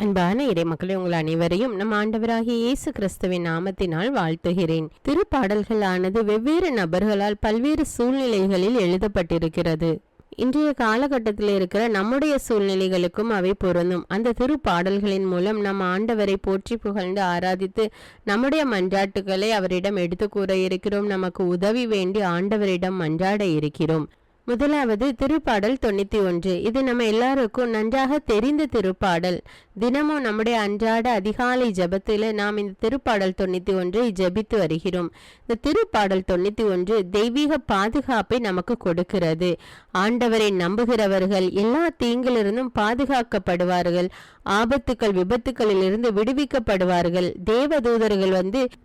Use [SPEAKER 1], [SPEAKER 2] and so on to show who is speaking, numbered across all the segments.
[SPEAKER 1] அன்பான இறைமக்களே, உங்கள் அனைவரையும் நம் ஆண்டவராகிய இயேசு கிறிஸ்துவின் நாமத்தினால் வாழ்த்துகிறேன். திருப்பாடல்களானது வெவ்வேறு நபர்களால் பல்வேறு சூழ்நிலைகளில் எழுதப்பட்டிருக்கிறது. இன்றைய காலகட்டத்தில் இருக்கிற நம்முடைய சூழ்நிலைகளுக்கும் அவை பொருந்தும். அந்த திருப்பாடல்களின் மூலம் நம் ஆண்டவரை போற்றி புகழ்ந்து ஆராதித்து நம்முடைய மன்றாட்டுக்களை அவரிடம் எடுத்து கூற இருக்கிறோம். நமக்கு உதவி வேண்டி ஆண்டவரிடம் மன்றாட இருக்கிறோம். முதலாவது திருப்பாடல் 91. இது நம்ம எல்லாருக்கும் நன்றாக தெரிந்த திருப்பாடல். தினமும் நம்முடைய அன்றாட அதிகாலை ஜபத்தில் நாம் இந்த திருப்பாடல் 91 ஜபித்து வருகிறோம். இந்த திருப்பாடல் 91 தெய்வீக பாதுகாப்பை நமக்கு கொடுக்கிறது. ஆண்டவரை நம்புகிறவர்கள் எல்லா தீங்கிலிருந்தும் பாதுகாக்கப்படுவார்கள். ஆபத்துக்கள் விபத்துக்களில் இருந்து விடுவிக்கப்படுவார்கள். தேவதூதர்கள்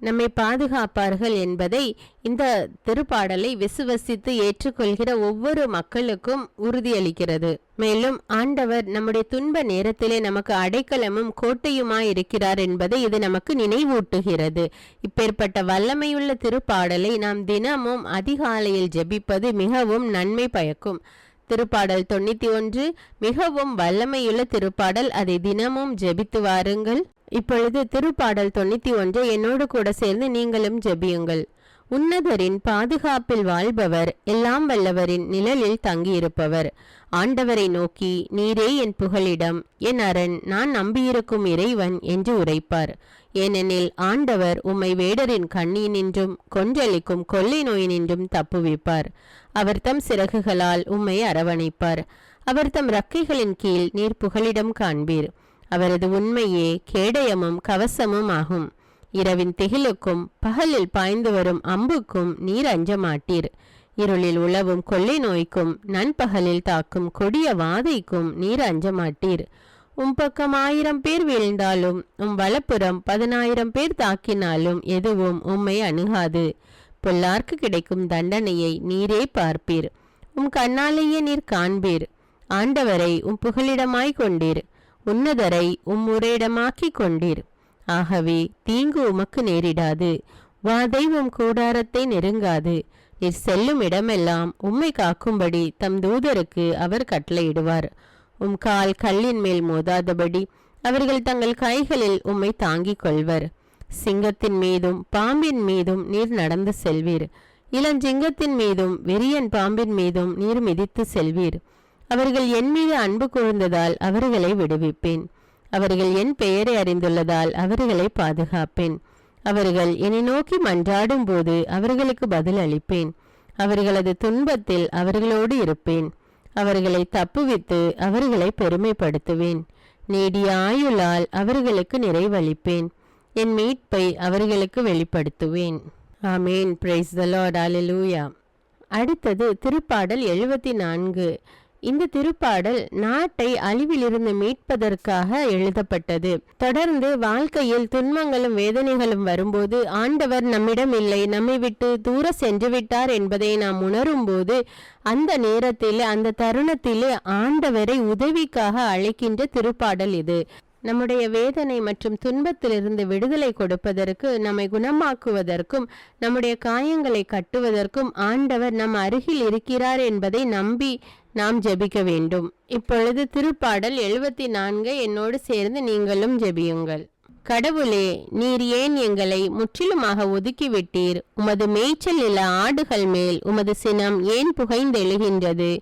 [SPEAKER 1] நம்மை பாதுகாப்பார்கள் என்பதை இந்த திருப்பாடலை விசுவசித்து ஏற்றுக்கொள்கிற ஒவ்வொரு மக்களுக்கும் உறுதியளிக்கிறது. மேலும் ஆண்டவர் நம்முடைய துன்ப நேரத்திலே நமக்கு அடைக்கலமும் கோட்டையுமாய் இருக்கிறார் என்பதை இது நமக்கு நினைவூட்டுகிறது. இப்பேற்பட்ட வல்லமையுள்ள திருப்பாடலை நாம் தினமும் அதிகாலையில் ஜெபிப்பது மிகவும் நன்மை பயக்கும். திருப்பாடல் 91 மிகவும் வல்லமையுள்ள திருப்பாடல். அதை தினமும் ஜெபித்து வாருங்கள். இப்பொழுது திருப்பாடல் 91 என்னோடு கூட சேர்ந்து நீங்களும் ஜெபியுங்கள். உன்னதரின் பாதுகாப்பில் வாழ்பவர், எல்லாம் வல்லவரின் நிழலில் தங்கியிருப்பவர். ஆண்டவரை நோக்கி, நீரே என் புகலிடம், என் அரண், நான் நம்பியிருக்கும் இறைவன் என்று உரைப்பார். ஏனெனில் ஆண்டவர் உம்மை வேடரின் கண்ணியினின்றும் கொன்றளிக்கும் கொள்ளை நோயினின்றும் தப்புவிப்பார். அவர் தம் சிறகுகளால் உம்மை அரவணைப்பார். அவர் தம் ரக்கைகளின் கீழ் நீர் புகலிடம் காண்பீர். அவரது உண்மையே கேடயமும் கவசமும் ஆகும். இரவின் திகிலுக்கும் பகலில் பாய்ந்து வரும் அம்புக்கும் நீர் அஞ்ச மாட்டீர். இருளில் உழவும் கொள்ளை நோய்க்கும் நண்பகலில் தாக்கும் கொடிய வாதைக்கும் நீர் அஞ்ச மாட்டீர். பக்கம் 1000 பேர் வீழ்ந்தாலும் வலப்புறம் 10,000 பேர் தாக்கினாலும் எதுவும் உம்மை அணுகாது. பொல்லார்க்கு கிடைக்கும் தண்டனையை நீரே பார்ப்பீர். கண்ணாலேயே நீர் காண்பீர். ஆண்டவரை புகலிடமாய் கொண்டீர். உன்னதரை உரையிடமாக்கி கொண்டீர். ஆகவே தீங்கு உமக்கு நேரிடாது. வாதை கூடாரத்தை நெருங்காது. நீர் செல்லும் இடமெல்லாம் உம்மை காக்கும்படி தம் தூதருக்கு அவர் கட்டளையிடுவார். கால் கல்லின் மேல் மோதாதபடி அவர்கள் தங்கள் கைகளில் உம்மை தாங்கிக் கொள்வர். சிங்கத்தின் மீதும் பாம்பின் மீதும் நீர் நடந்து செல்வீர். இளஞ்சிங்கத்தின் மீதும் வெறியன் பாம்பின் மீதும் நீர் மிதித்து செல்வீர். அவர்கள் என் மீது அன்பு கூர்ந்ததால் அவர்களை விடுவிப்பேன். அவர்கள் என் பெயரை அறிந்துள்ளதால் அவர்களை பாதுகாப்பேன். அவர்கள் என்னை நோக்கி மன்றாடும் போது அவர்களுக்கு பதில் அளிப்பேன். அவர்களது துன்பத்தில் அவர்களோடு இருப்பேன். அவர்களை தப்புவித்து அவர்களை பெருமைப்படுத்துவேன். நீடிய ஆயுளால் அவர்களுக்கு நிறைவளிப்பேன். என் மீட்பை அவர்களுக்கு வெளிப்படுத்துவேன். ஆமேன். Price the lord. அல்லேலூயா. அடுத்தது திருப்பாடல் 74. இந்த திருப்பாடல் நாட்டை அழிவிலிருந்து மீட்பதற்காக எழுதப்பட்டது. தொடர்ந்து வாழ்க்கையில் துன்பங்களும் வேதனைகளும் வரும்போது ஆண்டவர் நம்மிடம் இல்லை, நம்மை விட்டு தூர சென்று விட்டார் என்பதை நாம் உணரும் போது அந்த நேரத்தில் அந்த தருணத்தில் ஆண்டவரை உதவிக்காக அழைக்கின்ற திருப்பாடல் இது. நம்முடைய வேதனை மற்றும் துன்பத்திலிருந்து விடுதலை கொடுப்பதற்கு, நம்மை குணமாக்குவதற்கும், நம்முடைய காயங்களை கட்டுவதற்கும் ஆண்டவர் நம் அருகில் இருக்கிறார் என்பதை நம்பி நாம் ஜெபிக்க வேண்டும். இப்பொழுது திருப்பாடல் 74 என்னோடு சேர்ந்து நீங்களும் ஜெபியுங்கள். கடவுளே, நீர் ஏன் எங்களை முற்றிலுமாக ஒதுக்கிவிட்டீர்? உமது மேய்ச்சல் நில ஆடுகள் மேல் உமது சினம் ஏன் புகைந்தெழுகின்றது?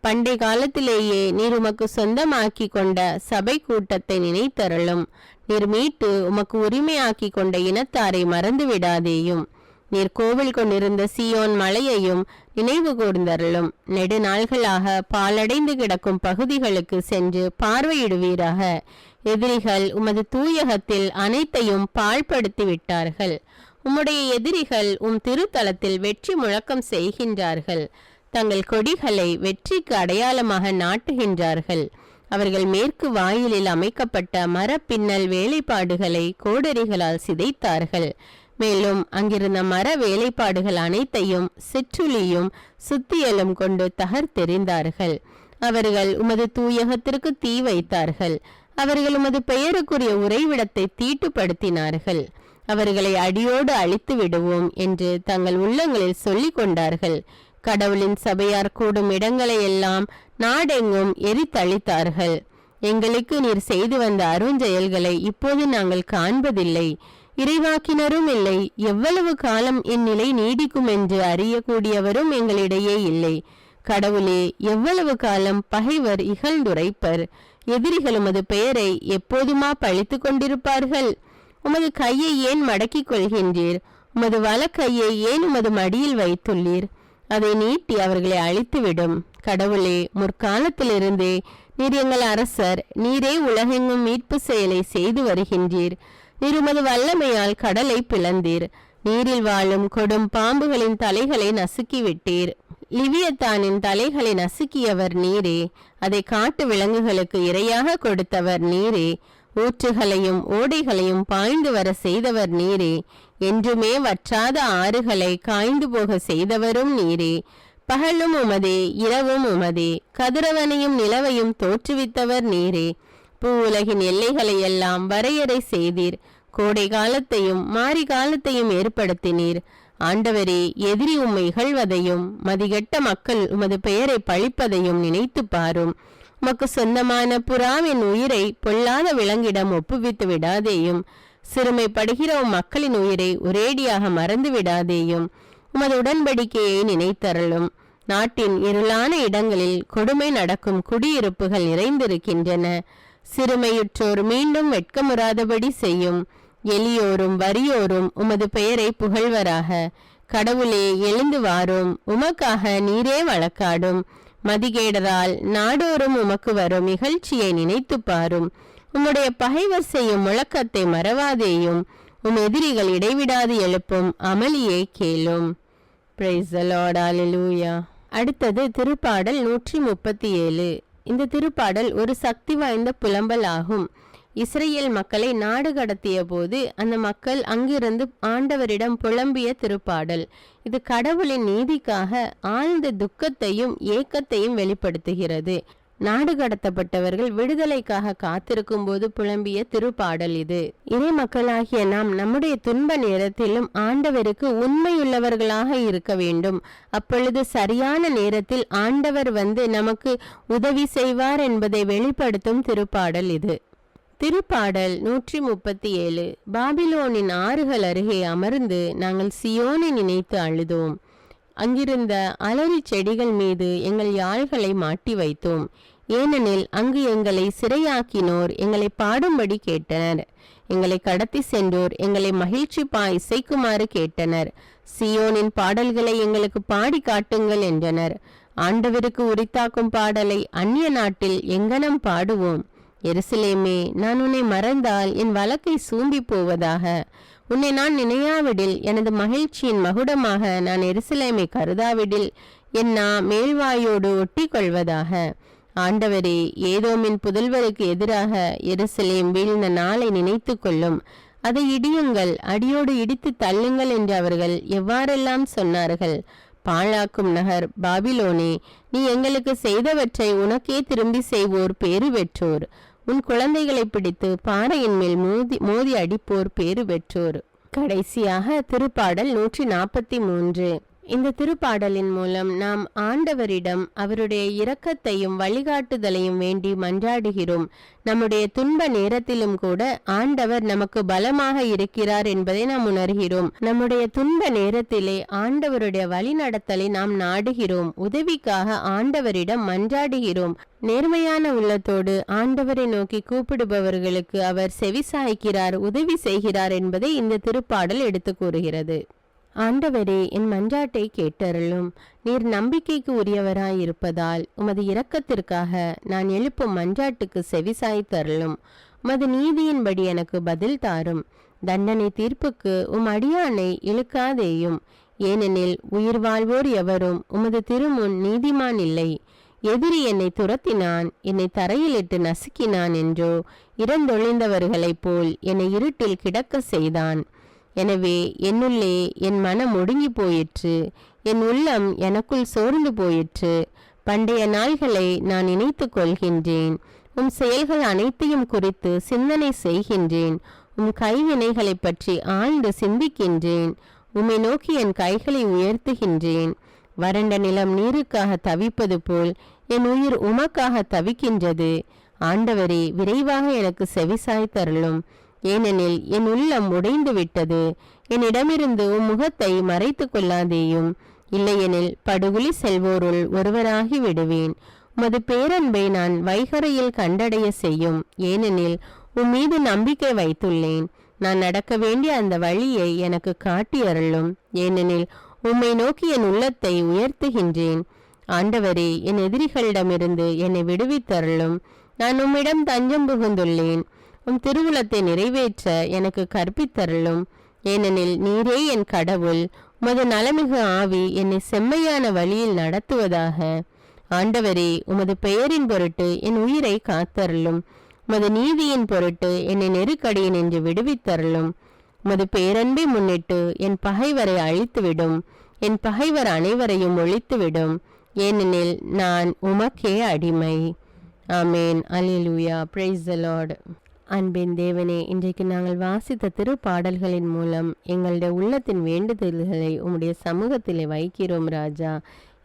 [SPEAKER 1] பண்டை காலத்திலேயே நீர் உமக்கு சொந்தமாக்கி கொண்ட சபை கூட்டத்தை நினைத்தருளும். நீர் மீட்டு உமக்கு உரிமையாக்கி கொண்ட இனத்தாரை மறந்து விடாதேயும். நீர் கோவில் கொண்டிருந்த சீயோன் மலையையும் நினைவு கூர்ந்தருளும். நெடுநாள்களாக பாலடைந்து கிடக்கும் பகுதிகளுக்கு சென்று பார்வையிடுவீராக. எதிரிகள் உமது தூயகத்தில் அனைத்தையும் பாழ்படுத்தி விட்டார்கள். உம்முடைய எதிரிகள் திருத்தலத்தில் வெற்றி முழக்கம் செய்கின்றார்கள். தங்கள் கொடிகளை வெற்றிக்கு அடையாளமாக நாட்டுகின்றார்கள். அவர்கள் மேற்கு வாயிலில் அமைக்கப்பட்ட மரப்பின்னல் வேலைப்பாடுகளை கோடரிகளால் சிதைத்தார்கள். மேலும் அங்கிருந்த மர வேலைப்பாடுகள் அனைத்தையும் சிற்றுளியும் சுத்தியலும் கொண்டு தகர்த்தெறிந்தார்கள். அவர்கள் உமது தூயகத்திற்கு தீ வைத்தார்கள். அவர்கள் உமது பெயருக்குரிய உறைவிடத்தை தீட்டுப்படுத்தினார்கள். அவர்களை அடியோடு அழித்து விடுவோம் என்று தங்கள் உள்ளங்களில் சொல்லிக் கொண்டார்கள். கடவுளின் சபையார் கூடும் இடங்களை எல்லாம் நாடெங்கும் எரித்தழித்தார்கள். எங்களுக்கு நீர் செய்து வந்த அருஞ்செயல்களை இப்போது நாங்கள் காண்பதில்லை. இறைவாக்கினரும் இல்லை. எவ்வளவு காலம் இந்நிலை நீடிக்கும் என்று அறியக்கூடியவரும் எங்களிடையே இல்லை. கடவுளே, எவ்வளவு காலம் பகைவர் இகழ்ந்துரைப்பர்? எதிரிகள் உமது பெயரை எப்போதுமா பழித்து கொண்டிருப்பார்கள்? உமது கையை ஏன் மடக்கிக் கொள்கின்றீர்? உமது வலக்கையை ஏன் உமது மடியில் வைத்துள்ளீர்? அதை நீட்டி அவர்களை அழித்துவிடும். கடவுளே, முற்காலத்திலிருந்தே நீர் எங்கள் அரசர். நீரே உலகெங்கும் மீட்பு செயலை செய்து வருகின்றீர். நீர் உமது வல்லமையால் கடலை பிளந்தீர். நீரில் வாழும் கொடும் பாம்புகளின் தலைகளை நசுக்கிவிட்டீர். லிவியத்தானின் தலைகளை நசுக்கியவர் நீரே. அதை காட்டு விலங்குகளுக்கு இரையாக கொடுத்தவர் நீரே. ஊற்றுகளையும் ஓடைகளையும் பாய்ந்து வர செய்தவர் நீரே. என்றுமே வற்றாத ஆறுகளை காய்ந்து போக செய்தவரும் நீரே. பகலும் உமதே, இரவும் உமதே. கதிரவனையும் நிலவையும் தோற்றுவித்தவர் நீரே. பூ உலகின் எல்லைகளை எல்லாம் வரையறை செய்தீர். கோடை காலத்தையும் மாரி காலத்தையும் ஏற்படுத்தினீர். ஆண்டவரே, எதிரி உம்மை இகழ்வதையும் மதிகெட்ட மக்கள் உமது பெயரை பழிப்பதையும் நினைத்து பாரும். உமக்கு சொந்தமான புறாவின் உயிரை பொல்லாத விலங்கிடம் ஒப்புவித்து விடாதேயும். சிறுமைப்படுகிற மக்களின் உயிரை ஒரேடியாக மறந்து விடாதேயும். உமது உடன்படிக்கையை நினைத்தருளும். நாட்டின் இருளான இடங்களில் கொடுமை நடக்கும் குடியிருப்புகள் நிறைந்திருக்கின்றன. சிறுமையுற்றோர் மீண்டும் வெட்கமுறாதபடி செய்யும். எளியோரும் வறியோரும் உமது பெயரை புகழ்வராக. கடவுளே, எழுந்து வாரும். உமக்காக நீரே வழக்காடும். மதிகேடரால் நாடோறும் உமக்கு வரும் இகழ்ச்சியை நினைத்து பாரும். உம்முடைய பகைவர் செய்யும் முழக்கத்தை மறவாதேயும். உம் எதிரிகள் இடைவிடாது எழுப்பும் அமளியை கேளும். Praise the lord. அல்லேலூயா. அடுத்தது திருப்பாடல் 137. இந்த திருப்பாடல் ஒரு சக்தி வாய்ந்த புலம்பல் ஆகும். இஸ்ரேல் மக்களை நாடு கடத்திய போது அந்த மக்கள் அங்கிருந்து ஆண்டவரிடம் புலம்பிய திருப்பாடல். இது கடவுளின் நீதிக்காக ஆழ்ந்த துக்கத்தையும் ஏக்கத்தையும் வெளிப்படுத்துகிறது. நாடு கடத்தப்பட்டவர்கள் விடுதலைக்காக காத்திருக்கும் போது புலம்பிய திருப்பாடல் இது. இறை மக்களாகிய நாம் நம்முடைய துன்ப நேரத்திலும் ஆண்டவருக்கு உண்மையுள்ளவர்களாக இருக்க வேண்டும். அப்பொழுது சரியான நேரத்தில் ஆண்டவர் வந்து நமக்கு உதவி செய்வார் என்பதை வெளிப்படுத்தும் திருப்பாடல் இது. திருப்பாடல் 137. பாபிலோனின் ஆறுகள் அருகே அமர்ந்து நாங்கள் சியோனை நினைத்து அழுதோம். அங்கிருந்த அலரி செடிகள் மீது எங்கள் யாழ்களை மாட்டி வைத்தோம். ஏனெனில் அங்கு எங்களை சிறையாக்கினோர் எங்களை பாடும்படி கேட்டனர். எங்களை கடத்தி சென்றோர் எங்களை மகிழ்ச்சி இசைக்குமாறு கேட்டனர். சியோனின் பாடல்களை எங்களுக்கு பாடி காட்டுங்கள் என்றனர். ஆண்டவருக்கு உரித்தாக்கும் பாடலை அந்நிய நாட்டில் எங்கனம் பாடுவோம்? எருசலேமே, நான் உன்னை மறந்தால் என் வழக்கை சூம்பி போவதாக. உன்னை நான் நினையாவிடில் எனது மகிழ்ச்சியின் மகுடமாக நான் எருசலேமை கருதாவிடில் என் மேல்வாயோடு ஒட்டி கொள்வதாக. ஆண்டவரே, ஏதோமின் புதல்வருக்கு எதிராக எருசலேம் வீழ்ந்த நாளை நினைத்து கொள்ளும். அதை இடியுங்கள், அடியோடு இடித்து தள்ளுங்கள் என்று அவர்கள் எவ்வாறெல்லாம் சொன்னார்கள். பாழாக்கும் நகர் பாபிலோனே, நீ எங்களுக்கு செய்தவற்றை உனக்கே திரும்பி செய்வோர் பேறு பெற்றோர். உன் குழந்தைகளை பிடித்து பாறையின் மேல் மோதி அடிப்போர் பேறு பெற்றோர். கடைசியாக திருப்பாடல் 143. இந்த திருப்பாடலின் மூலம் நாம் ஆண்டவரிடம் அவருடைய இரக்கத்தையும் வழிகாட்டுதலையும் வேண்டி மன்றாடுகிறோம். நம்முடைய துன்ப நேரத்திலும் கூட ஆண்டவர் நமக்கு பலமாக இருக்கிறார் என்பதை நாம் உணர்கிறோம். நம்முடைய துன்ப நேரத்திலே ஆண்டவருடைய வழிநடத்தலை நாம் நாடுகிறோம். உதவிக்காக ஆண்டவரிடம் மன்றாடுகிறோம். நேர்மையான உள்ளத்தோடு ஆண்டவரை நோக்கி கூப்பிடுபவர்களுக்கு அவர் செவிசாய்க்கிறார், உதவி செய்கிறார் என்பதை இந்த திருப்பாடல் எடுத்து கூறுகிறது. ஆண்டவரே, என் மன்றாட்டை கேட்டருளும். நீர் நம்பிக்கைக்கு உரியவராயிருப்பதால் உமது இரக்கத்திற்காக நான் எழுப்பும் மன்றாட்டுக்கு செவிசாய்த்தருளும். உமது நீதியின்படி எனக்கு பதில் தாரும். தண்டனை தீர்ப்புக்கு அடியானை இழுக்காதேயும். ஏனெனில் உயிர் வாழ்வோர் எவரும் உமது திருமுன் நீதிமான் இல்லை. எதிரி என்னை துரத்தினான், என்னை தரையிலிட்டு நசுக்கினான் என்றோ இறந்தொழிந்தவர்களைப் போல் என்னை இருட்டில் கிடக்க செய்தான். எனவே என்னுள்ளே என் மனம் ஒடுங்கி போயிற்று, என் உள்ளம் எனக்குள் சோர்ந்து போயிற்று. பண்டைய நாள்களை நான் நினைத்து கொள்கின்றேன். உம் செயல்கள் அனைத்தையும் குறித்து சிந்தனை செய்கின்றேன். உம் கைவினைகளை பற்றி ஆழ்ந்து சிந்திக்கின்றேன். உம்மை நோக்கி என் கைகளை உயர்த்துகின்றேன். வறண்ட நிலம் நீருக்காக தவிப்பது போல் என் உயிர் உமக்காக தவிக்கின்றது. ஆண்டவரே, விரைவாக எனக்கு செவிசாய்த்தருளும். ஏனெனில் என் உள்ளம் உடைந்து விட்டது. என்னிடமிருந்து உம் முகத்தை மறைத்து கொள்ளாதேயும். இல்லையெனில் படுகுழி செல்வோருள் ஒருவராகி விடுவேன். உமது பேரன்பை நான் வைகரையில் கண்டடைய செய்யும். ஏனெனில் மீது நம்பிக்கை வைத்துள்ளேன். நான் நடக்க வேண்டிய அந்த வழியை எனக்கு காட்டி அருளும். ஏனெனில் உம்மை நோக்கி என் உள்ளத்தை உயர்த்துகின்றேன். ஆண்டவரே, என் எதிரிகளிடமிருந்து என்னை விடுவித்தருளும். நான் உம்மிடம் தஞ்சம் புகுந்துள்ளேன். உம் திருவுளத்தை நிறைவேற்ற எனக்கு கற்பித்தருளும். ஏனெனில் நீரே என் கடவுள். உமது நலமிகு ஆவி என்னை செம்மையான வழியில் நடத்துவதாக. ஆண்டவரே, உமது பெயரின் பொருட்டு என் உயிரை காத்தருளும். உமது நீதியின் பொருட்டு என்னை நெருக்கடியின் என்று விடுவித்தருளும். உமது பேரன்பை முன்னிட்டு என் பகைவரை அழித்துவிடும். என் பகைவர் அனைவரையும் ஒழித்துவிடும். ஏனெனில் நான் உமக்கே அடிமை. ஆமேன். அல்லேலூயா. Praise the lord. அன்பின் தேவனே, இன்றைக்கு நாங்கள் வாசித்த திருப்பாடல்களின் மூலம் எங்களுடைய உள்ளத்தின் வேண்டுதல்களை உம்முடைய சமூகத்திலே வைக்கிறோம் ராஜா.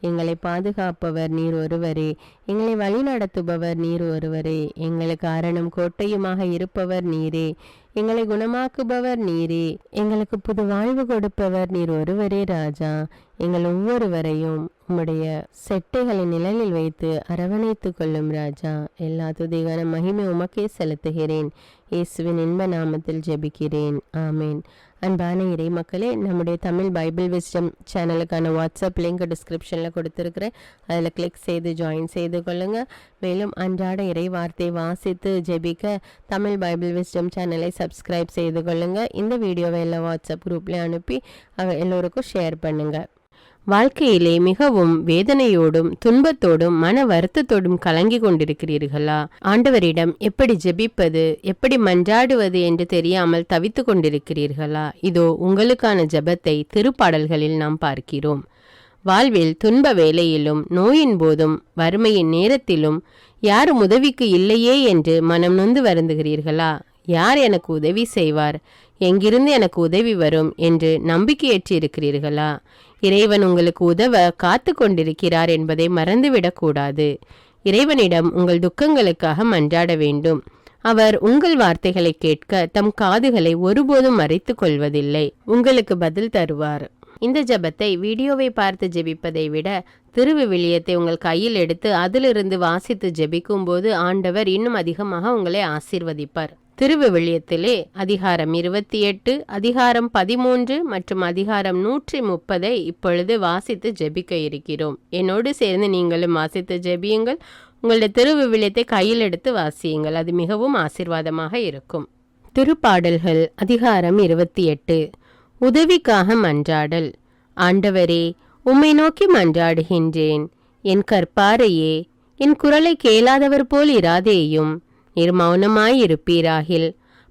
[SPEAKER 1] எங்களை பாதுகாப்பவர் நீர் ஒருவரே. எங்களை வழிநடத்துபவர் நீர் ஒருவரே. எங்களுக்கு அரணம் கோட்டையுமாக இருப்பவர் நீரே. எங்களை குணமாக்குபவர் நீரே. எங்களுக்கு புது வாழ்வு கொடுப்பவர் நீர் ஒருவரே ராஜா. எங்கள் ஒவ்வொருவரையும் உம்முடைய செட்டைகளின் நிழலில் வைத்து அரவணைத்து கொள்ளும் ராஜா. எல்லா துதிகான மகிமை உமக்கே செலுத்துகிறேன். இயேசுவின் இன்ப நாமத்தில் ஜெபிக்கிறேன். ஆமேன். அன்பான இறை மக்களே, நம்முடைய தமிழ் பைபிள் விஸ்டம் சேனலுக்கான வாட்ஸ்அப் லிங்க் டிஸ்கிரிப்ஷனில் கொடுத்துருக்குறேன். அதில் கிளிக் செய்து ஜாயின் செய்து கொள்ளுங்கள். மேலும் அன்றாட இறை வார்த்தை வாசித்து ஜெபிக்க தமிழ் பைபிள் விஸ்டம் சேனலை சப்ஸ்கிரைப் செய்து கொள்ளுங்கள். இந்த வீடியோவை எல்லாம் வாட்ஸ்அப் குரூப்லேயே அனுப்பி எல்லோருக்கும் ஷேர் பண்ணுங்கள். வாழ்க்கையிலே மிகவும் வேதனையோடும் துன்பத்தோடும் மன வருத்தத்தோடும் கலங்கி கொண்டிருக்கிறீர்களா? ஆண்டவரிடம் எப்படி ஜெபிப்பது, எப்படி மன்றாடுவது என்று தெரியாமல் தவித்து கொண்டிருக்கிறீர்களா? இதோ உங்களுக்கான ஜெபத்தை திருப்பாடல்களில் நாம் பார்க்கிறோம். வாழ்வில் துன்ப வேளையிலும் நோயின் போதும் வறுமையின் நேரத்திலும் யாரும் உதவிக்கு இல்லையே என்று மனம் நொந்து வருந்துகிறீர்களா? யார் எனக்கு உதவி செய்வார், எங்கிருந்து எனக்கு உதவி வரும் என்று நம்பிக்கையற்று இருக்கிறீர்களா? இறைவன் உங்களுக்கு உதவ காத்து கொண்டிருக்கிறார் என்பதை மறந்துவிடக்கூடாது. இறைவனிடம் உங்கள் துக்கங்களுக்காக மன்றாட வேண்டும். அவர் உங்கள் வார்த்தைகளை கேட்க தம் காதுகளை ஒருபோதும் மறைத்து கொள்வதில்லை. உங்களுக்கு பதில் தருவார். இந்த ஜெபத்தை வீடியோவை பார்த்து ஜெபிப்பதை விட திருவிவிலியத்தை உங்கள் கையில் எடுத்து அதிலிருந்து வாசித்து ஜெபிக்கும் போது ஆண்டவர் இன்னும் அதிகமாக உங்களை ஆசீர்வதிப்பார். திருவிவிலியத்திலே அதிகாரம் 28, அதிகாரம் 13 மற்றும் அதிகாரம் 130 இப்பொழுது வாசித்து ஜெபிக்க இருக்கிறோம். என்னோடு சேர்ந்து நீங்களும் வாசித்து ஜெபியுங்கள். உங்களுடைய திருவிவிலியத்தை கையில் எடுத்து வாசியுங்கள். அது மிகவும் ஆசீர்வாதமாக இருக்கும். திருப்பாடல்கள் அதிகாரம் 28. உதவிக்காக மன்றாடல். ஆண்டவரே, உம்மை நோக்கி மன்றாடுகின்றேன். என் கற்பாரையே, என் குரலை கேளாதவர் போல் இராதேயும். நீர் மௌனமாயிருப்பீராகில்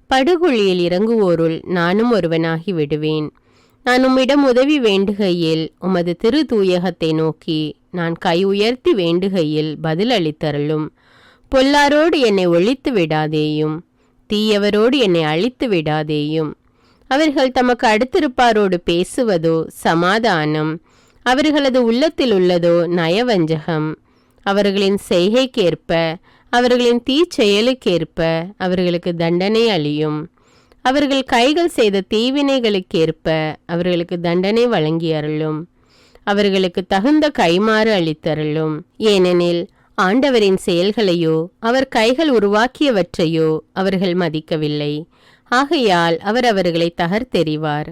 [SPEAKER 1] படுகுழியில் இறங்குவோருள் நானும் ஒருவனாகி விடுவேன். நான் உம்மிடம் உதவி வேண்டுகையில் உமது திரு தூயகத்தை நோக்கி நான் கை உயர்த்தி வேண்டுகையில் பதில் அளித்தருளும். பொல்லாரோடு என்னை ஒழித்து விடாதேயும், தீயவரோடு என்னை அழித்து விடாதேயும். அவர்கள் தமக்கு அடுத்திருப்பாரோடு பேசுவதோ சமாதானம், அவர்களது உள்ளத்தில் உள்ளதோ நயவஞ்சகம். அவர்களின் செய்கைக்கேற்ப அவர்களின் தீச்செயலுக்கேற்ப அவர்களுக்கு தண்டனை அளியும். அவர்கள் கைகள் செய்த தீவினைகளுக்கேற்ப அவர்களுக்கு தண்டனை வழங்கி அருளும். அவர்களுக்கு தகுந்த கைமாறு அளித்தருளும். ஏனெனில் ஆண்டவரின் செயல்களையோ அவர் கைகள் உருவாக்கியவற்றையோ அவர்கள் மதிக்கவில்லை. ஆகையால் அவர் அவர்களை தகர்த்தெறிவார்,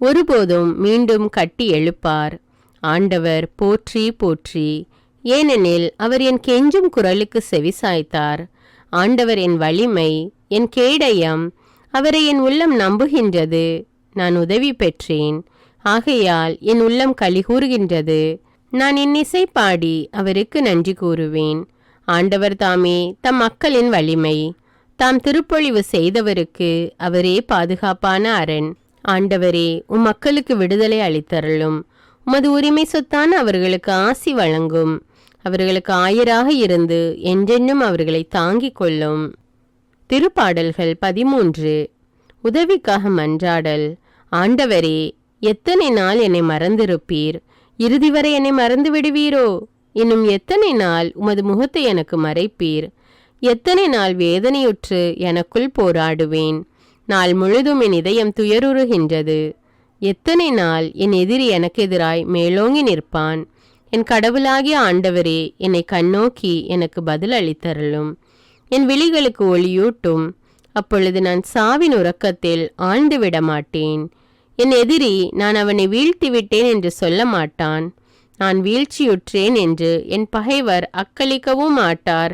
[SPEAKER 1] ஒருபோதும் மீண்டும் கட்டி எழுப்பார். ஆண்டவர் போற்றி போற்றி. ஏனெனில் அவர் என் கெஞ்சும் குரலுக்கு செவிசாய்த்தார். ஆண்டவர் என் வலிமை, என் கேடயம். அவரை என் உள்ளம் நம்புகின்றது. நான் உதவி பெற்றேன். ஆகையால் என் உள்ளம் களிகூறுகின்றது. நான் இன்னிசை பாடி அவருக்கு நன்றி கூறுவேன். ஆண்டவர் தாமே தம் மக்களின் வலிமை. தாம் திருப்பொழிவு செய்தவருக்கு அவரே பாதுகாப்பான அரண். ஆண்டவரே, உம் மக்களுக்கு விடுதலை அளித்தருளும். உமது உரிமை சொத்தான அவர்களுக்கு ஆசி வழங்கும். அவர்களுக்கு ஆயராக இருந்து என்றென்னும் அவர்களை தாங்கிக் கொள்ளும். திருப்பாடல்கள் 13. உதவிக்காக மன்றாடல். ஆண்டவரே, எத்தனை நாள் என்னை மறந்திருப்பீர்? இறுதி வரை என்னை மறந்து விடுவீரோ? இன்னும் எத்தனை நாள் உமது முகத்தை எனக்கு மறைப்பீர்? எத்தனை நாள் வேதனையுற்று எனக்குள் போராடுவேன். நாள் முழுதும் என் இதயம் துயருறுகின்றது. எத்தனை நாள் என் எதிரி எனக்கு எதிராய் மேலோங்கி நிற்பான். என் கடவுளாகிய ஆண்டவரே, என்னை கண்ணோக்கி எனக்கு பதில் அளித்தருளும். என் விழிகளுக்கு ஒளியூட்டும். அப்பொழுது நான் சாவின் உறக்கத்தில் ஆழ்ந்து விட மாட்டேன். என் எதிரி நான் அவனை வீழ்த்திவிட்டேன் என்று சொல்ல மாட்டான். நான் வீழ்ச்சியுற்றேன் என்று என் பகைவர் அக்களிக்கவும் மாட்டார்.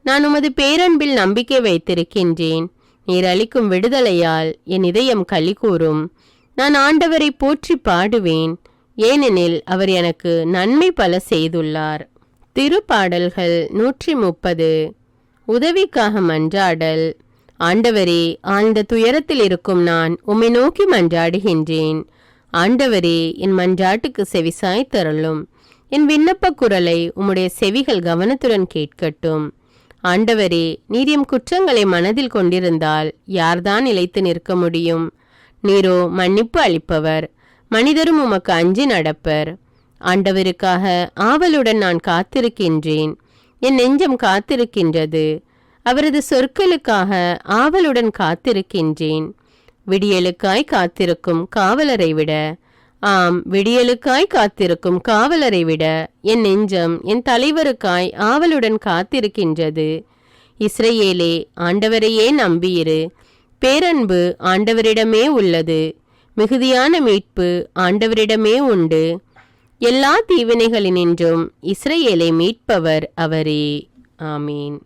[SPEAKER 1] நான் உமது பேரன்பில் நம்பிக்கை வைத்திருக்கின்றேன். நீர் அளிக்கும் விடுதலையால் என் இதயம் களி கூறும். நான் ஆண்டவரை போற்றி பாடுவேன், ஏனெனில் அவர் எனக்கு நன்மை பல செய்துள்ளார். திருப்பாடல்கள் 130. உதவிக்காக மன்றாடல். ஆண்டவரே, ஆழ்ந்த துயரத்தில் இருக்கும் நான் உம்மை நோக்கி மன்றாடுகின்றேன். ஆண்டவரே, என் மன்றாட்டுக்கு செவிசாய் தருளும். என் விண்ணப்ப குரலை உம்முடைய செவிகள் கவனத்துடன் கேட்கட்டும். ஆண்டவரே, நீர் எம் குற்றங்களை மனதில் கொண்டிருந்தால் யார்தான் நிலைத்து நிற்க முடியும்? நீரோ மன்னிப்பு அளிப்பவர், மனிதரும் உமக்கு அஞ்சி நடப்பர். ஆண்டவருக்காக ஆவலுடன் நான் காத்திருக்கின்றேன். என் நெஞ்சம் காத்திருக்கின்றது. அவரது சொற்களுக்காக ஆவலுடன் காத்திருக்கின்றேன். விடியலுக்காய் காத்திருக்கும் காவலரை விட, ஆம், விடியலுக்காய் காத்திருக்கும் காவலரை விட என் நெஞ்சம் என் தலைவருக்காய் ஆவலுடன் காத்திருக்கின்றது. இஸ்ரவேலே, ஆண்டவரையே நம்பியிரு. பேரன்பு ஆண்டவரிடமே உள்ளது. மிகுதியான மீட்பு ஆண்டவரிடமே உண்டு. எல்லா தீவினைகளினின்றும் இஸ்ரவேலை மீட்பவர் அவரே. ஆமீன்.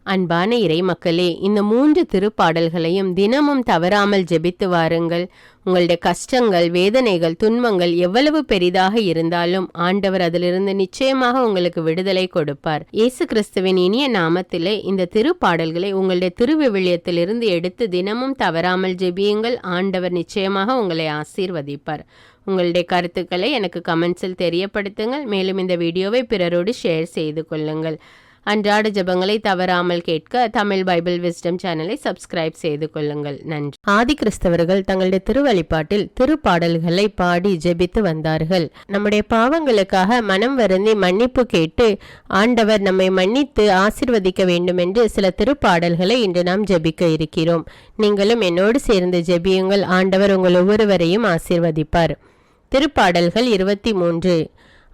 [SPEAKER 1] அன்பான இறை மக்களே, இந்த 3 திருப்பாடல்களையும் தினமும் தவறாமல் ஜெபித்து வாருங்கள். உங்களுடைய கஷ்டங்கள், வேதனைகள், துன்பங்கள் எவ்வளவு பெரிதாக இருந்தாலும் ஆண்டவர் அதிலிருந்து நிச்சயமாக உங்களுக்கு விடுதலை கொடுப்பார். இயேசு கிறிஸ்துவின் இனிய நாமத்திலே இந்த திருப்பாடல்களை உங்களுடைய திருவிவிலியத்திலிருந்து எடுத்து தினமும் தவறாமல் ஜெபியுங்கள். ஆண்டவர் நிச்சயமாக உங்களை ஆசீர்வதிப்பார். உங்களுடைய கருத்துக்களை எனக்கு கமெண்ட்ஸில் தெரியப்படுத்துங்கள். மேலும் இந்த வீடியோவை பிறரோடு ஷேர் செய்து கொள்ளுங்கள். அன்றாட ஜெபங்களை தவறாமல் கேட்க தமிழ் பைபிள் விஸ்டம் சேனலை சப்ஸ்கிரைப் செய்து கொள்ளுங்கள். நன்றி. ஆதி கிறிஸ்தவர்கள் தங்களுடைய திருவழிபாட்டில் திருப்பாடல்களை பாடி ஜெபித்து வந்தார்கள். நம்முடைய பாவங்களுக்காக மனம் வருந்தி மன்னிப்பு கேட்டு ஆண்டவர் நம்மை மன்னித்து ஆசீர்வதிக்க வேண்டும் என்று சில திருப்பாடல்களை இன்று நாம் ஜெபிக்க இருக்கிறோம். நீங்களும் என்னோடு சேர்ந்து ஜெபியுங்கள். ஆண்டவர் உங்கள் ஒவ்வொருவரையும் ஆசீர்வதிப்பார். திருப்பாடல்கள் 23.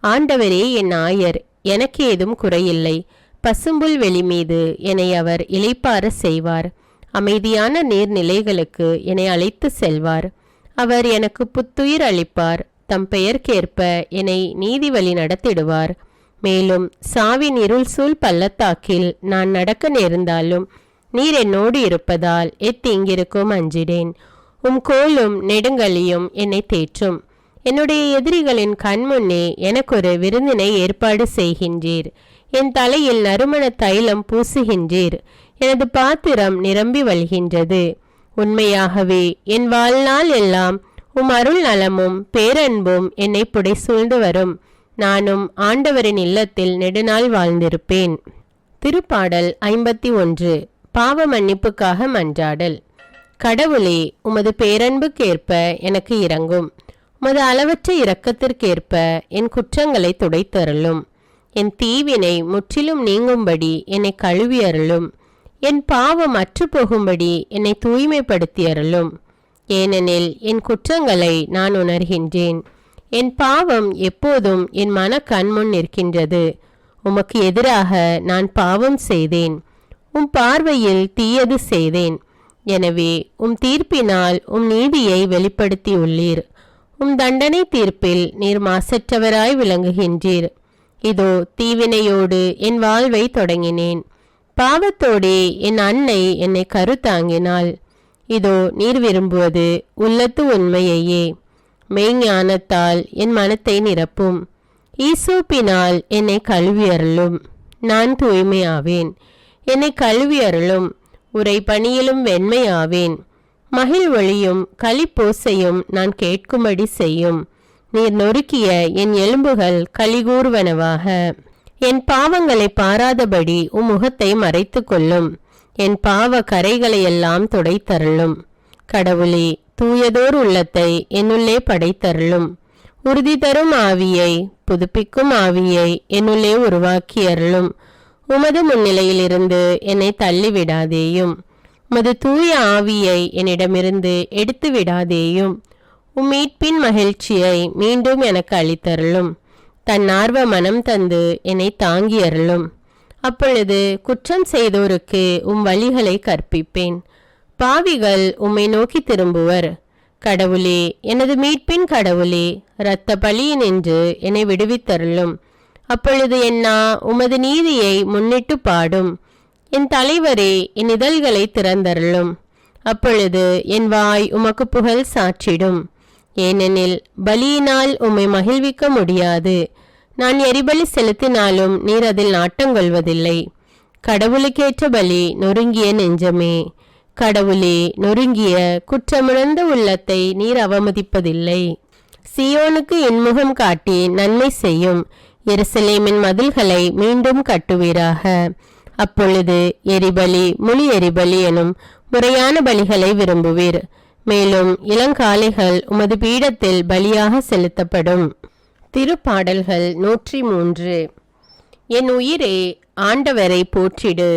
[SPEAKER 1] ஆண்டவரே என் ஆயர், எனக்கு ஏதும் குறையில்லை. பசும்புல் வெளி மீது என்னை அவர் இளைப்பார செய்வார். அமைதியான நீர்நிலைகளுக்கு என்னை அழைத்து செல்வார். அவர் எனக்கு புத்துயிர் அளிப்பார். தம் பெயர்க்கேற்ப என்னை நீதி வழி நடத்திடுவார். மேலும் சாவின் இருள் சூழ் பள்ளத்தாக்கில் நான் நடக்க நேர்ந்தாலும் நீர் என்னோடு இருப்பதால் எத்தீங்கிருக்கும் அஞ்சிடேன். உம் கோலும் நெடுங்கலியும் என்னை தேற்றும். என்னுடைய எதிரிகளின் கண்முன்னே எனக்கொரு விருந்தினை ஏற்பாடு செய்கின்றீர். என் தலையில் நறுமண தைலம் பூசுகின்றீர். எனது பாத்திரம் நிரம்பி வழிகின்றது. உண்மையாகவே என் வாழ்நாள் எல்லாம் உம் அருள் நலமும் பேரன்பும் என்னை புடை சூழ்ந்து வரும். நானும் ஆண்டவரின் இல்லத்தில் நெடுநாள் வாழ்ந்திருப்பேன். திருப்பாடல் 51. பாவ மன்னிப்புக்காக மன்றாடல். கடவுளே, உமது பேரன்புக்கேற்ப எனக்கு இரங்கும். உமது அளவற்ற இரக்கத்திற்கேற்ப என் குற்றங்களை துடைத்தருளும். என் தீவினை முற்றிலும் நீங்கும்படி என்னை கழுவி அருளும். என் பாவம் அற்று போகும்படி என்னை தூய்மைப்படுத்தி அருளும். ஏனெனில் என் குற்றங்களை நான் உணர்கின்றேன். என் பாவம் எப்போதும் என் மன கண்முன் நிற்கின்றது. உமக்கு எதிராக நான் பாவம் செய்தேன். உம் பார்வையில் தீயது செய்தேன். எனவே உம் தீர்ப்பினால் உம் நீதியை வெளிப்படுத்தியுள்ளீர். உம் தண்டனை தீர்ப்பில் நீர் மாசற்றவராய் விளங்குகின்றீர். இதோ தீவினையோடு என் வாழ்வை தொடங்கினேன். பாவத்தோடே என் அன்னை என்னை கருத்தாங்கினாள். இதோ நீர் விரும்புவது உள்ளத்து உண்மையையே. மெய்ஞானத்தால் என் மனத்தை நிரப்பும். ஈசோப்பினால் என்னை கழுவி அருளும். நான் தூய்மையாவேன். என்னை கழுவி அருளும். உரை பணியிலும் வெண்மையாவேன். மகிழ் ஒளியும் களிப்போசையும் நான் கேட்கும்படி செய்யும். நீர் நொறுக்கிய என் எலும்புகள் களிகூர்வனவாக. என் பாவங்களை பாராதபடி உம் முகத்தை மறைத்து கொள்ளும். என் பாவ கரைகளையெல்லாம் துடைத்தருளும். கடவுளே, தூயதோர் உள்ளத்தை என்னுள்ளே படைத்தருளும். உறுதி தரும் ஆவியை, புதுப்பிக்கும் ஆவியை என்னுள்ளே உருவாக்கி அருளும். உமது முன்னிலையிலிருந்து என்னை தள்ளிவிடாதேயும். உமது தூய ஆவியை என்னிடமிருந்து எடுத்து விடாதேயும். உம் மீட்பின் மகிழ்ச்சியை மீண்டும் எனக்கு அளித்தருளும். தன்னார்வ மனம் தந்து என்னை தாங்கியருளும். அப்பொழுது குற்றம் செய்தோருக்கு உம் வழிகளை கற்பிப்பேன். பாவிகள் உம்மை நோக்கி திரும்புவர். கடவுளே, எனது மீட்பின் கடவுளே, இரத்த பழியினின்று என்னை விடுவித்தருளும். அப்பொழுது என்னா உமது நீதியை முன்னிட்டு பாடும். என் தலைவரே, என் இதழ்களை திறந்தருளும். அப்பொழுது என் வாய் உமக்கு புகழ் சாற்றிடும். ஏனெனில் பலியினால் உம்மை மகிழ்விக்க முடியாது. நான் எரிபலி செலுத்தினாலும் நீர் அதில் நாட்டங்கொள்வதில்லை. கடவுளுக்கேற்ற பலி நொறுங்கிய நெஞ்சமே. கடவுளே, நொறுங்கிய குற்றமுணர்ந்த உள்ளத்தை நீர் அவமதிப்பதில்லை. சியோனுக்கு இன்முகம் காட்டி நன்மை செய்யும். எருசலேமின் மதில்களை மீண்டும் கட்டுவீராக. அப்பொழுது எரிபலி முழு எரிபலி எனும் முறையான பலிகளை விரும்புவீர். மேலும் இளங்காளைகள் உமது பீடத்தில் பலியாக செலுத்தப்படும். திருப்பாடல்கள் 103. என் உயிரே, ஆண்டவரை போற்றிடு.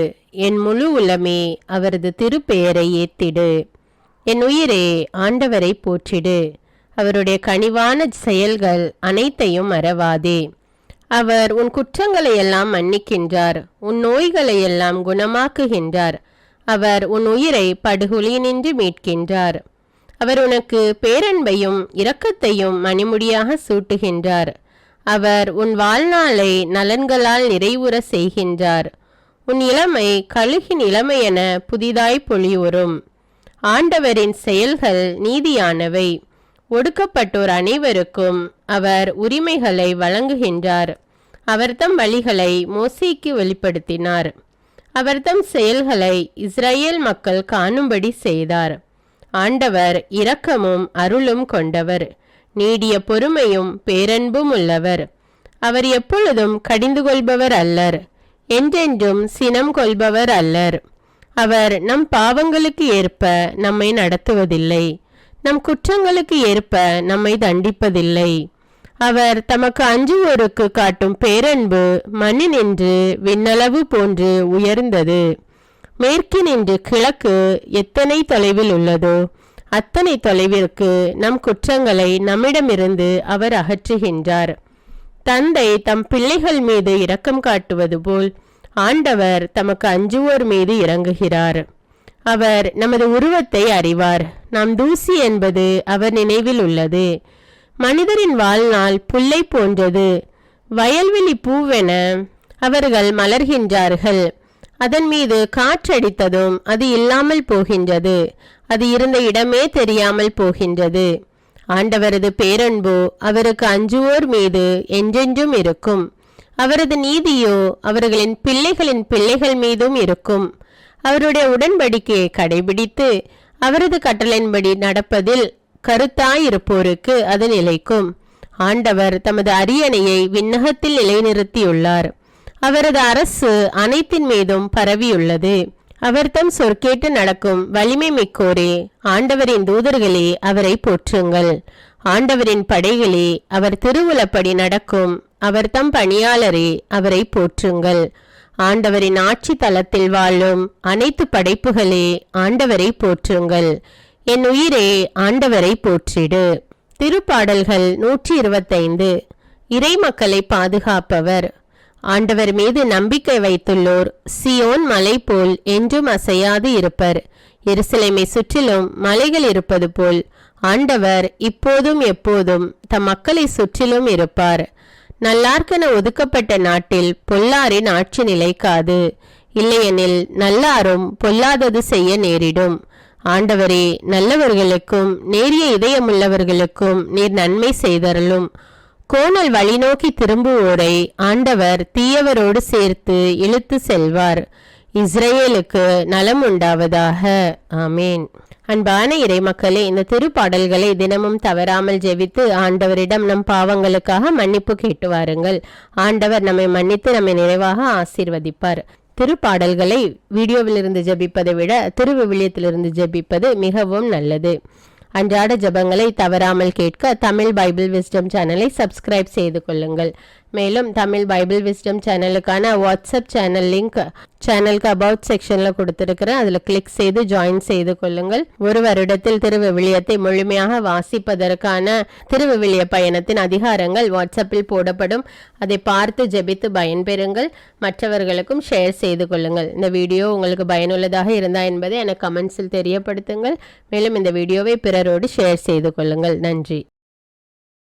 [SPEAKER 1] என் முழு உள்ளமே அவரது திருப்பெயரை ஏத்திடு. என் உயிரே, ஆண்டவரை போற்றிடு. அவருடைய கனிவான செயல்கள் அனைத்தையும் மறவாதே. அவர் உன் குற்றங்களை எல்லாம் மன்னிக்கின்றார். உன் நோய்களை எல்லாம் குணமாக்குகின்றார். அவர் உன் உயிரை படுகொலியினின்று மீட்கின்றார். அவர் உனக்கு பேரன்பையும் இரக்கத்தையும் மணிமுடியாக சூட்டுகின்றார். அவர் உன் வாழ்நாளை நலன்களால் நிறைவுற செய்கின்றார். உன் இளமை கழுகின் இளமை என புதிதாய் பொலிவுறும். ஆண்டவரின் செயல்கள் நீதியானவை. ஒடுக்கப்பட்டோர் அனைவருக்கும் அவர் உரிமைகளை வழங்குகின்றார். அவர் தம் வழிகளை மோசேக்கு வெளிப்படுத்தினார். அவர் தம் செயல்களை இஸ்ரேல் மக்கள் காணும்படி செய்தார். ஆண்டவர் இரக்கமும் அருளும் கொண்டவர், நீடிய பொறுமையும் பேரன்பும் உள்ளவர். அவர் எப்பொழுதும் கடிந்து கொள்பவர் அல்லர், என்றென்றும் சினம் கொள்பவர் அல்லர். அவர் நம் பாவங்களுக்கு ஏற்ப நம்மை நடத்துவதில்லை, நம் குற்றங்களுக்கு ஏற்ப நம்மை தண்டிப்பதில்லை. அவர் தமக்கு அஞ்சுவோருக்கு காட்டும் பேரன்பு மண்ணினின்று விண்ணளவு போன்று உயர்ந்தது. மேற்கினின்று கிழக்கு எத்தனை தொலைவில் உள்ளதோ அத்தனை தொலைவிற்கு நம் குற்றங்களை நம்மிடமிருந்து அவர் அகற்றுகின்றார். தந்தை தம் பிள்ளைகள் மீது இரக்கம் காட்டுவது போல் ஆண்டவர் தமக்கு அஞ்சுவோர் மீது இறங்குகிறார். அவர் நமது உருவத்தை அறிவார். நாம் தூசி என்பது அவர் நினைவில் உள்ளது. மனிதரின் வாழ்நாள் புல்லை போன்றது. வயல்வெளி பூவென அவர்கள் மலர்கின்றார்கள். அதன் மீது காற்றடித்ததும் அது இல்லாமல் போகின்றது. அது இருந்த இடமே தெரியாமல் போகின்றது. ஆண்டவரது பேரன்போ அவருக்கு அஞ்சுவோர் மீது என்றென்றும் இருக்கும். அவரது நீதியோ அவர்களின் பிள்ளைகளின் பிள்ளைகள் மீதும் இருக்கும். அவருடைய உடன்படிக்கையை கடைபிடித்து அவரது கட்டளையின்படி நடப்பதில் கருத்தாயிருப்போருக்கு அது நிலைக்கும். ஆண்டவர் தமது அரியணையை விண்ணகத்தில் நிலைநிறுத்தியுள்ளார். அவரது அரசு அனைத்தின் மீதும் பரவியுள்ளது. அவர் தம் சொற்கேட்டு நடக்கும் வலிமை மிக்கோரே, ஆண்டவரின் தூதர்களே அவரை போற்றுங்கள். ஆண்டவரின் படைகளே அவர் திருவுளப்படி நடக்கும் அவர் தம் பணியாளரே அவரை போற்றுங்கள். ஆண்டவரின் ஆட்சி தலத்தில் வாழும் அனைத்து படைப்புகளே ஆண்டவரை போற்றுங்கள். என் உயிரே ஆண்டவரை போற்றிடு. திருப்பாடல்கள் 125. இறை மக்களை பாதுகாப்பவர். ஆண்டவர் மீது நம்பிக்கை வைத்துள்ளோர் சியோன் மலை போல் என்றும் அசையாது இருப்பர். எருசலேமை சுற்றிலும் மலைகள் இருப்பது போல் ஆண்டவர் இப்போதும் எப்போதும் தம் மக்களை சுற்றிலும் இருப்பார். நல்லார்க்கென ஒதுக்கப்பட்ட நாட்டில் பொல்லாரின் ஆட்சி நிலைக்காது. இல்லையெனில் நல்லாரும் பொல்லாதது செய்ய நேரிடும். ஆண்டவரே, நல்லவர்களுக்கும் நேரிய இதயமுள்ளவர்களுக்கும் நீர் நன்மை செய்தருளும். கோணல் வழி நோக்கி திரும்புவோரை ஆண்டவர் தீயவரோடு சேர்த்து இழுத்து செல்வார். இஸ்ரேலுக்கு நலம் உண்டாவதாக. ஆமேன். அன்பான இறைமக்களே, இந்த திருப்பாடல்களை தினமும் தவறாமல் ஜெபித்து ஆண்டவரிடம் நம் பாவங்களுக்காக மன்னிப்பு கேட்டு வாருங்கள். ஆண்டவர் நம்மை மன்னித்து நம்மை நிறைவாக ஆசீர்வதிப்பார். திருப்பாடல்களை வீடியோவிலிருந்து ஜெபிப்பதை விட திருவிவிலியத்திலிருந்து ஜெபிப்பது மிகவும் நல்லது. அன்றாட ஜெபங்களை தவறாமல் கேட்க தமிழ் பைபிள் விஸ்டம் சேனலை சப்ஸ்கிரைப் செய்து கொள்ளுங்கள். மேலும் தமிழ் பைபிள் விஸ்டம் சேனலுக்கான வாட்ஸ்அப் சேனல் லிங்க் சேனலுக்கு அபவுட் செக்ஷன்ல கொடுத்திருக்கிறேன். அதுல கிளிக் செய்து ஜாயின் செய்து கொள்ளுங்கள். ஒரு வருடத்தில் திருவிவிலியத்தை முழுமையாக வாசிப்பதற்கான திருவிவிலிய பயணத்தின் அதிகாரங்கள் வாட்ஸ்அப்பில் போடப்படும். அதை பார்த்து ஜெபித்து பயன்பெறுங்கள். மற்றவர்களுக்கும் ஷேர் செய்து கொள்ளுங்கள். இந்த வீடியோ உங்களுக்கு பயனுள்ளதாக இருந்தா என்பதை எனக்கு கமெண்ட்ஸில் தெரியப்படுத்துங்கள். மேலும் இந்த வீடியோவை பிறரோடு ஷேர் செய்து கொள்ளுங்கள். நன்றி.